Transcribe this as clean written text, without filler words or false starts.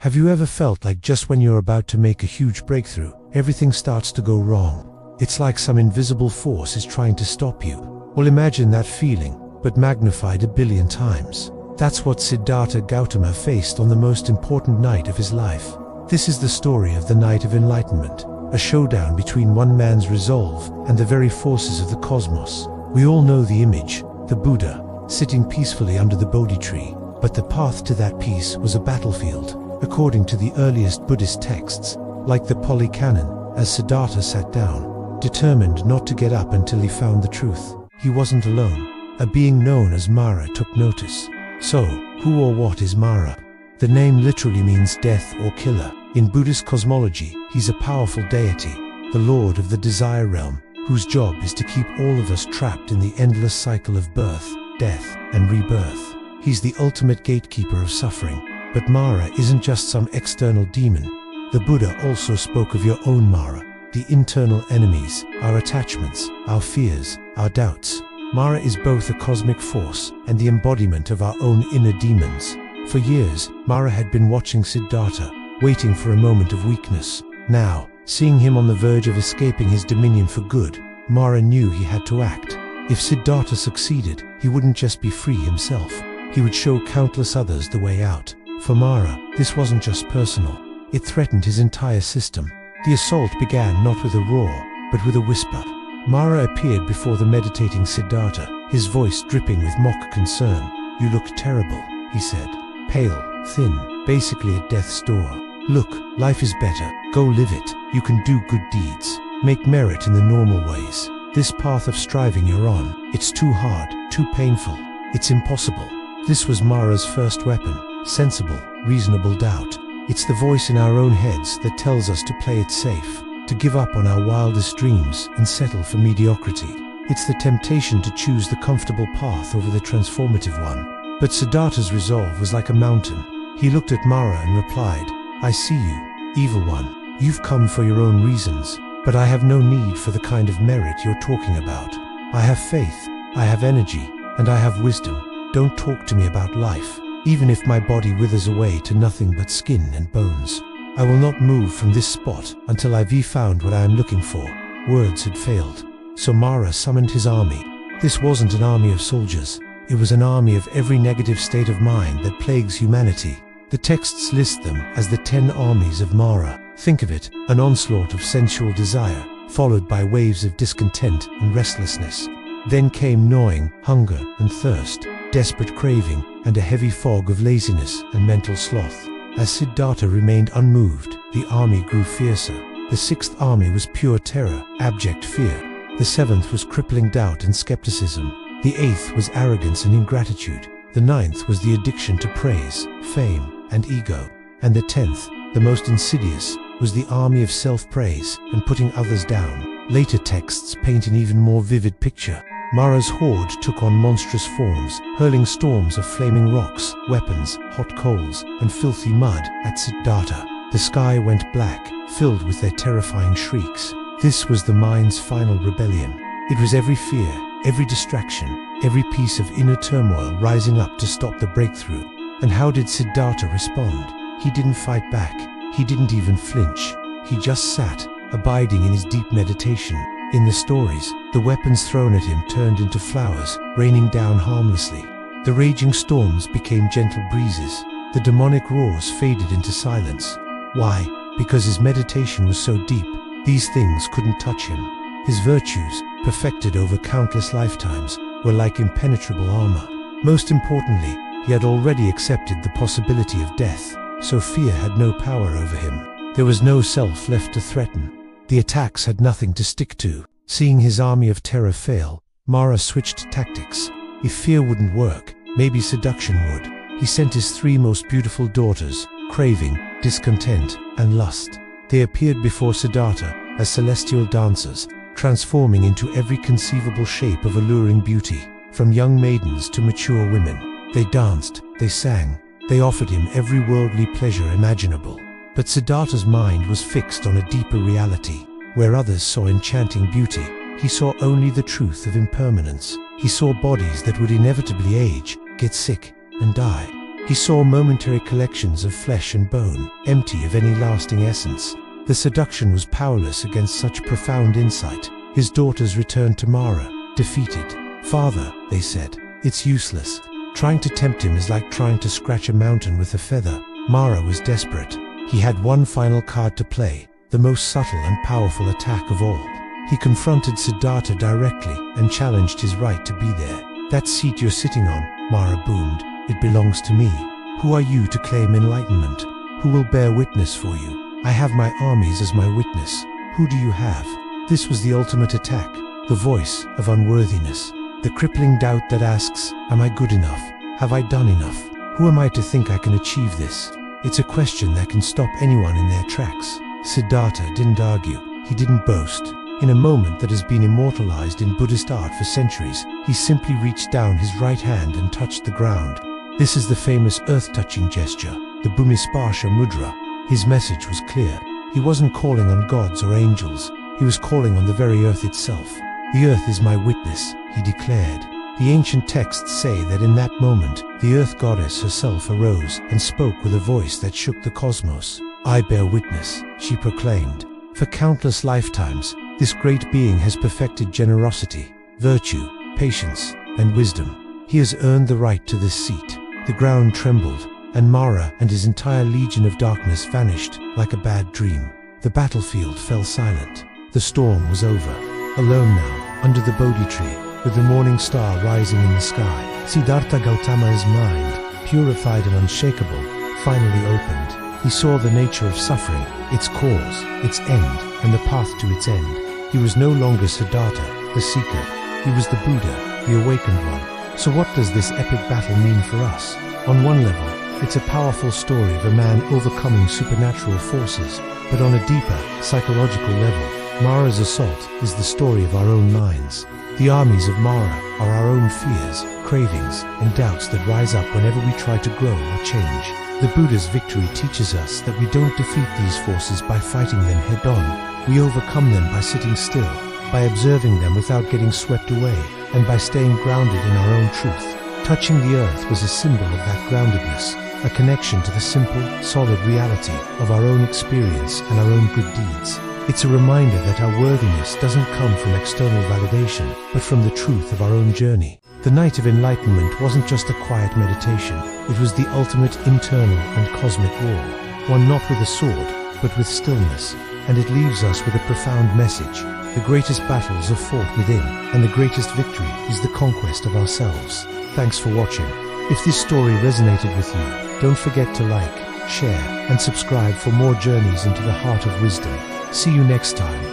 Have you ever felt like just when you're about to make a huge breakthrough, everything starts to go wrong? It's like some invisible force is trying to stop you. Well, imagine that feeling, but magnified 1 billion times. That's what Siddhartha Gautama faced on the most important night of his life. This is the story of the night of enlightenment, a showdown between one man's resolve and the very forces of the cosmos. We all know the image, the Buddha, sitting peacefully under the Bodhi Tree, but the path to that peace was a battlefield. According to the earliest Buddhist texts, like the Pali Canon, as Siddhartha sat down, determined not to get up until he found the truth, he wasn't alone. A being known as Māra took notice. So, who or what is Māra? The name literally means death or killer. In Buddhist cosmology, he's a powerful deity, the lord of the desire realm, whose job is to keep all of us trapped in the endless cycle of birth, death, and rebirth. He's the ultimate gatekeeper of suffering. But Māra isn't just some external demon. The Buddha also spoke of your own Māra, the internal enemies, our attachments, our fears, our doubts. Māra is both a cosmic force and the embodiment of our own inner demons. For years, Māra had been watching Siddhartha, waiting for a moment of weakness. Now, seeing him on the verge of escaping his dominion for good, Māra knew he had to act. If Siddhartha succeeded, he wouldn't just be free himself. He would show countless others the way out. For Māra, this wasn't just personal. It threatened his entire system. The assault began not with a roar, but with a whisper. Māra appeared before the meditating Siddhartha, his voice dripping with mock concern. "You look terrible," he said. "Pale, thin, basically at death's door. Look, life is better. Go live it. You can do good deeds. Make merit in the normal ways. This path of striving you're on, it's too hard, too painful. It's impossible." This was Māra's first weapon. Sensible, reasonable doubt. It's the voice in our own heads that tells us to play it safe, to give up on our wildest dreams and settle for mediocrity. It's the temptation to choose the comfortable path over the transformative one. But Siddhartha's resolve was like a mountain. He looked at Māra and replied, "I see you, evil one. You've come for your own reasons, but I have no need for the kind of merit you're talking about. I have faith, I have energy, and I have wisdom. Don't talk to me about life. Even if my body withers away to nothing but skin and bones, I will not move from this spot until I've found what I am looking for." Words had failed. So Māra summoned his army. This wasn't an army of soldiers. It was an army of every negative state of mind that plagues humanity. The texts list them as the 10 armies of Māra. Think of it, an onslaught of sensual desire, followed by waves of discontent and restlessness. Then came gnawing, hunger and thirst, desperate craving, and a heavy fog of laziness and mental sloth. As Siddhartha remained unmoved, the army grew fiercer. The 6th army was pure terror, abject fear. The 7th was crippling doubt and skepticism. The 8th was arrogance and ingratitude. The 9th was the addiction to praise, fame, and ego. And the 10th, the most insidious, was the army of self-praise and putting others down. Later texts paint an even more vivid picture. Māra's horde took on monstrous forms, hurling storms of flaming rocks, weapons, hot coals, and filthy mud at Siddhartha. The sky went black, filled with their terrifying shrieks. This was the mind's final rebellion. It was every fear, every distraction, every piece of inner turmoil rising up to stop the breakthrough. And how did Siddhartha respond? He didn't fight back. He didn't even flinch. He just sat, abiding in his deep meditation. In the stories, the weapons thrown at him turned into flowers, raining down harmlessly. The raging storms became gentle breezes. The demonic roars faded into silence. Why? Because his meditation was so deep, these things couldn't touch him. His virtues, perfected over countless lifetimes, were like impenetrable armor. Most importantly, he had already accepted the possibility of death, so fear had no power over him. There was no self left to threaten. The attacks had nothing to stick to. Seeing his army of terror fail, Māra switched tactics. If fear wouldn't work, maybe seduction would. He sent his 3 most beautiful daughters, Craving, Discontent, and Lust. They appeared before Siddhartha as celestial dancers, transforming into every conceivable shape of alluring beauty, from young maidens to mature women. They danced, they sang, they offered him every worldly pleasure imaginable. But Siddhartha's mind was fixed on a deeper reality. Where others saw enchanting beauty, he saw only the truth of impermanence. He saw bodies that would inevitably age, get sick, and die. He saw momentary collections of flesh and bone, empty of any lasting essence. The seduction was powerless against such profound insight. His daughters returned to Māra, defeated. "Father," they said, "it's useless. Trying to tempt him is like trying to scratch a mountain with a feather." Māra was desperate. He had one final card to play, the most subtle and powerful attack of all. He confronted Siddhartha directly and challenged his right to be there. "That seat you're sitting on," Māra boomed, "it belongs to me. Who are you to claim enlightenment? Who will bear witness for you? I have my armies as my witness. Who do you have?" This was the ultimate attack, the voice of unworthiness, the crippling doubt that asks, "Am I good enough? Have I done enough? Who am I to think I can achieve this?" It's a question that can stop anyone in their tracks. Siddhartha didn't argue. He didn't boast. In a moment that has been immortalized in Buddhist art for centuries, he simply reached down his right hand and touched the ground. This is the famous earth-touching gesture, the Bhumisparsha mudra. His message was clear. He wasn't calling on gods or angels. He was calling on the very earth itself. "The earth is my witness," he declared. The ancient texts say that in that moment, the earth goddess herself arose and spoke with a voice that shook the cosmos. "I bear witness," she proclaimed. For countless lifetimes, this great being has perfected generosity, virtue, patience, and wisdom. He has earned the right to this seat. The ground trembled, and Māra and his entire legion of darkness vanished like a bad dream. The battlefield fell silent. The storm was over. Alone now, under the Bodhi tree, with the morning star rising in the sky, Siddhartha Gautama's mind, purified and unshakable, finally opened. He saw the nature of suffering, its cause, its end, and the path to its end. He was no longer Siddhartha, the seeker. He was the Buddha, the awakened one. So what does this epic battle mean for us? On one level, it's a powerful story of a man overcoming supernatural forces, but on a deeper, psychological level, Māra's assault is the story of our own minds. The armies of Māra are our own fears, cravings, and doubts that rise up whenever we try to grow or change. The Buddha's victory teaches us that we don't defeat these forces by fighting them head-on. We overcome them by sitting still, by observing them without getting swept away, and by staying grounded in our own truth. Touching the earth was a symbol of that groundedness, a connection to the simple, solid reality of our own experience and our own good deeds. It's a reminder that our worthiness doesn't come from external validation, but from the truth of our own journey. The night of enlightenment wasn't just a quiet meditation. It was the ultimate internal and cosmic war, one not with a sword, but with stillness. And it leaves us with a profound message. The greatest battles are fought within, and the greatest victory is the conquest of ourselves. Thanks for watching. If this story resonated with you, don't forget to like, share, and subscribe for more journeys into the heart of wisdom. See you next time.